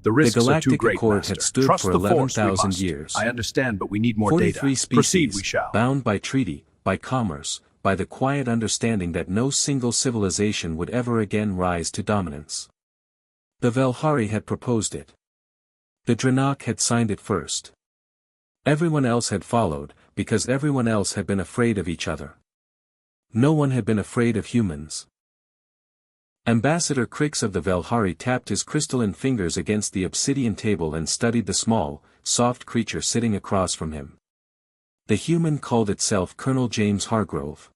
The The risks are too Galactic great, Accord Master. had stood Trust for the Force, we 11,000 must. years. I understand, but we need more 43 data. species, Proceed we shall. bound by treaty, by commerce, by the quiet understanding that no single civilization would ever again rise to dominance. The Velhari had proposed it. The Dranok had signed it first. Everyone else had followed, because everyone else had been afraid of each other. No one had been afraid of humans. Ambassador Crix of the Velhari tapped his crystalline fingers against the obsidian table and studied the small, soft creature sitting across from him. The human called itself Colonel James Hargrove.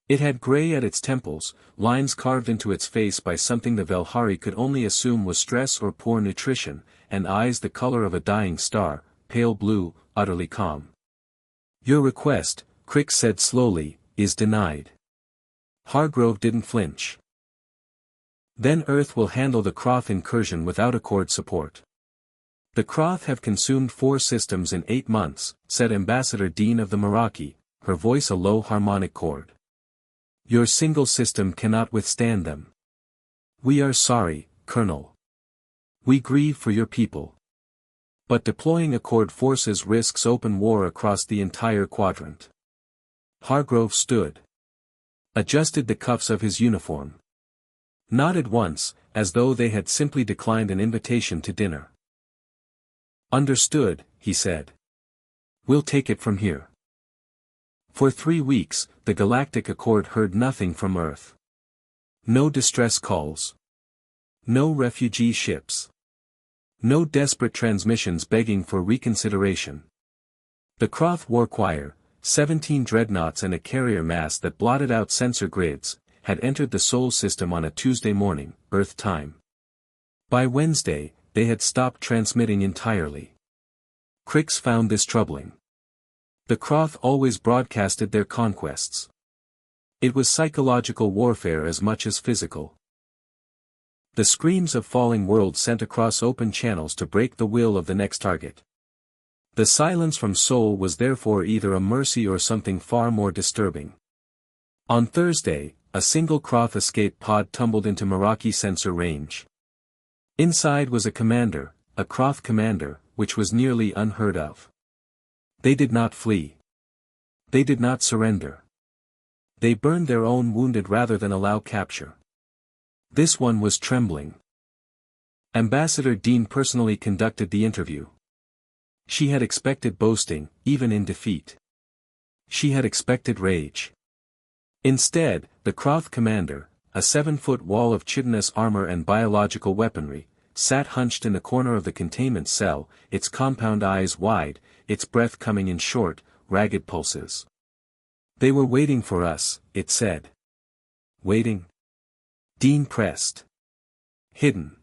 It had gray at its temples, lines carved into its face by something the Velhari could only assume was stress or poor nutrition, and eyes the color of a dying star, pale blue, utterly calm. "Your request," Crix said slowly, "is denied." Hargrove didn't flinch. "Then Earth will handle the Kroth incursion without Accord support. The Kroth have consumed 4 systems in 8 months, said Ambassador Dean of the Meraki, her voice a low harmonic chord. Your single system cannot withstand them. We are sorry, Colonel. We grieve for your people. But deploying Accord forces risks open war across the entire quadrant." Hargrove stood. Adjusted the cuffs of his uniform. Nodded once, as though they had simply declined an invitation to dinner. "Understood," he said. "We'll take it from here." For 3 weeks, the Galactic Accord heard nothing from Earth. No distress calls. No refugee ships. No desperate transmissions begging for reconsideration. The Kroth war choir, 17 dreadnoughts and a carrier mass that blotted out sensor grids, had entered the Sol system on a Tuesday morning, Earth time. By Wednesday, they had stopped transmitting entirely. Crix found this troubling. The Kroth always broadcasted their conquests. It was psychological warfare as much as physical. The screams of falling worlds sent across open channels to break the will of the next target. The silence from Sol was therefore either a mercy or something far more disturbing. On Thursday, a single Kroth escape pod tumbled into Meraki sensor range. Inside was a commander, a Kroth commander, which was nearly unheard of. They did not flee. They did not surrender. They burned their own wounded rather than allow capture. This one was trembling. Ambassador Dean personally conducted the interview. She had expected boasting, even in defeat. She had expected rage. Instead, the Kroth commander, a 7-foot wall of chitinous armor and biological weaponry, sat hunched in the corner of the containment cell, its compound eyes wide, its breath coming in short, ragged pulses. "They were waiting for us," it said. "Waiting?" Dean pressed. "Hidden.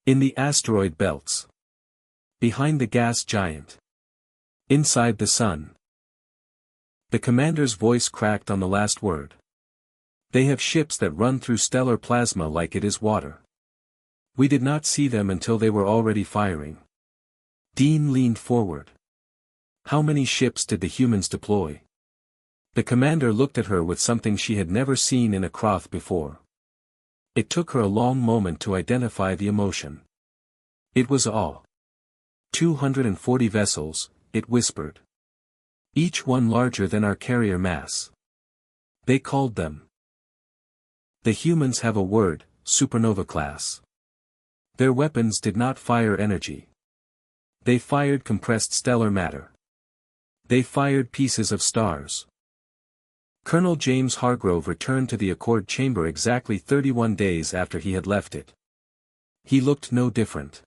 In the asteroid belts. Behind the gas giant. Inside the sun." The commander's voice cracked on the last word. "They have ships that run through stellar plasma like it is water. We did not see them until they were already firing." Dean leaned forward. "How many ships did the humans deploy?" The commander looked at her with something she had never seen in a Kroth before. It took her a long moment to identify the emotion. It was awe. 240 vessels, it whispered. Each one larger than our carrier mass. They called them. The humans have a word, Supernova class. Their weapons did not fire energy. They fired compressed stellar matter. They fired pieces of stars. Colonel James Hargrove returned to the Accord chamber exactly 31 days after he had left it. He looked no different.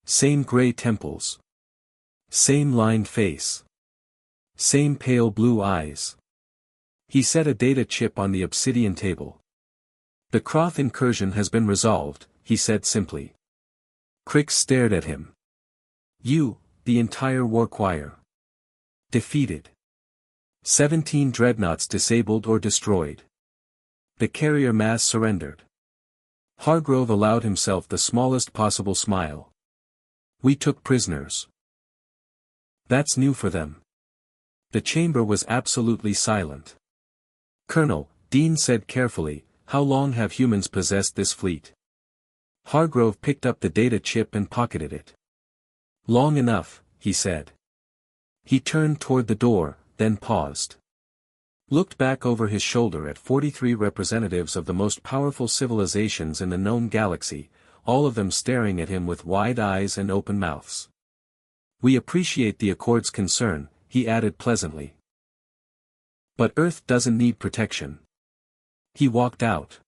Same gray temples. Same lined face. Same pale blue eyes. He set a data chip on the obsidian table. "The Kroth incursion has been resolved," he said simply. Crix stared at him. "You, the entire war choir. Defeated. 17 dreadnoughts disabled or destroyed. The carrier mass surrendered." Hargrove allowed himself the smallest possible smile. "We took prisoners. That's new for them." The chamber was absolutely silent. "Colonel," Dean said carefully, "how long have humans possessed this fleet?" Hargrove picked up the data chip and pocketed it. Long enough, he said. He turned toward the door, then paused. Looked back over his shoulder at 43 representatives of the most powerful civilizations in the known galaxy, all of them staring at him with wide eyes and open mouths. We appreciate the Accord's concern, he added pleasantly. But Earth doesn't need protection. He walked out.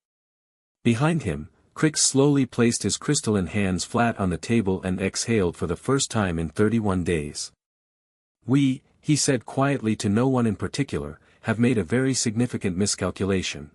Behind him, Crick slowly placed his crystalline hands flat on the table and exhaled for the first time in 31 days. We, he said quietly to no one in particular, have made a very significant miscalculation.